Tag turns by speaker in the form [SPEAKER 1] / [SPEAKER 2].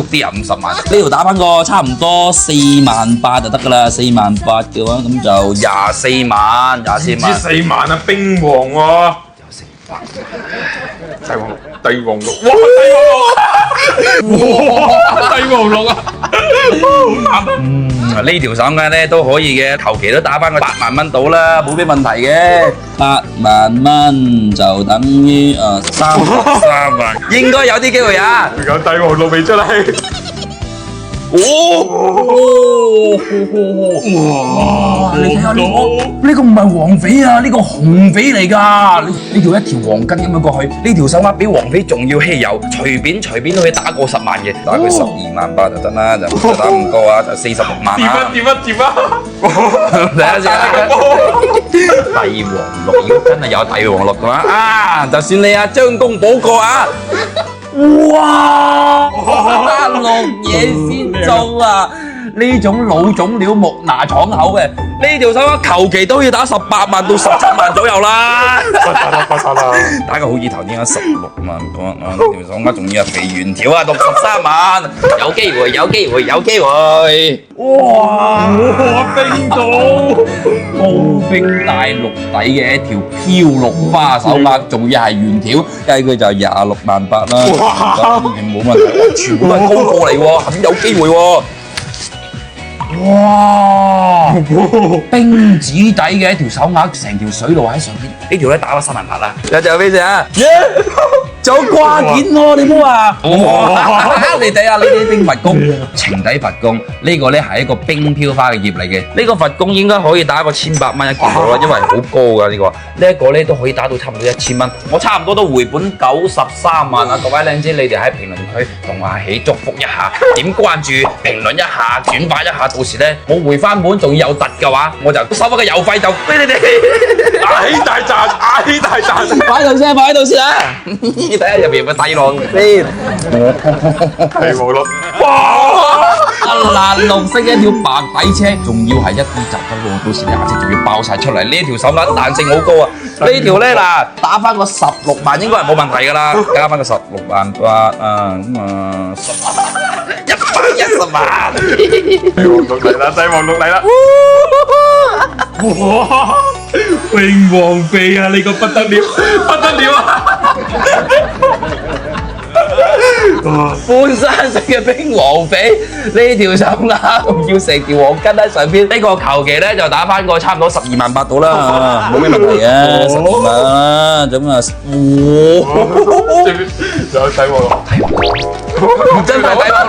[SPEAKER 1] 啲啊50萬。呢條打翻個差唔多48000就得噶啦，48000嘅話咁就24萬，24萬。
[SPEAKER 2] 4萬啊，冰王喎，帝王綠，哇，帝王綠啊！
[SPEAKER 1] 呢條手鐲咧都可以嘅，求其都打翻個8萬蚊到啦，冇咩問題嘅。8萬蚊就等於33萬，應該有啲機會啊！
[SPEAKER 2] 有帝王綠未出嚟？
[SPEAKER 1] 哇！
[SPEAKER 3] 你睇下呢個唔係黃匪啊，呢個紅匪嚟㗎！呢條一條黃巾咁樣過去，
[SPEAKER 1] 呢條手鐲比黃飛仲要稀有，隨便都可以打過10萬嘅，打佢12.8萬就得啦，就打唔過啊，就46萬啦。
[SPEAKER 2] 接啊！
[SPEAKER 1] 睇下先，帝王綠，如果真係有帝王綠嘅話，啊，就算你阿張公補過啊！
[SPEAKER 3] 哇！落嘢先做啊！呢種老種料木拿廠口嘅，
[SPEAKER 1] 呢條手鐲求其都要打18萬到17萬左右啦。
[SPEAKER 2] 發晒啦！
[SPEAKER 1] 打個好意頭，點解16萬個啊？呢條手鐲仲要係肥圓條啊，63萬，有機會。
[SPEAKER 3] 哇！
[SPEAKER 2] 冰島
[SPEAKER 3] 高冰大陸底嘅一條飄綠花手鐲，仲要係圓條，計佢就26.8萬啦。
[SPEAKER 1] 哇！冇問題，全部都係高貨嚟喎，咁有機會喎。
[SPEAKER 3] 哇！冰紙底嘅一條手鐲，成條水路喺上邊。
[SPEAKER 1] 呢條咧打咗3萬8啦，有就咩事啊？
[SPEAKER 3] 仲有掛件喎，你唔好話。
[SPEAKER 1] 你睇下呢啲冰佛公，情底佛公，呢個咧係一個冰飄花嘅葉嚟嘅。呢個佛公應該可以打個1800蚊一件到啦，因為好高噶呢個。呢一個咧都可以打到差唔多1000蚊。我差唔多都回本93萬啦，各位靚姐，你哋喺評論區同阿喜祝福一下，點關注、評論一下、轉發一下，到時咧我回翻本仲要有突嘅話，我就收翻個郵費就俾你哋。
[SPEAKER 2] 阿喜大賺！
[SPEAKER 1] 擺喺度先啊！睇下入邊有冇帝王先。
[SPEAKER 2] 帝王綠，
[SPEAKER 3] 哇！藍綠色一條白底車，仲要係一啲就得喎，到時你顏色仲要爆晒出嚟。
[SPEAKER 1] 呢條手鐲彈性好高啊！呢條咧嗱，打翻個16萬應該係冇問題噶啦，加翻個16萬8啊110萬。
[SPEAKER 2] 帝王綠嚟啦！哇！冰王妃啊，呢個不得了啊！
[SPEAKER 1] 半山式嘅冰王妃，呢條手鐲要成條黃巾喺上邊，呢個求其咧就打翻個差唔多12萬8到啦，冇咩問題嘅12萬啦，咁啊，
[SPEAKER 2] 有帝王綠，
[SPEAKER 1] 真係帝王綠。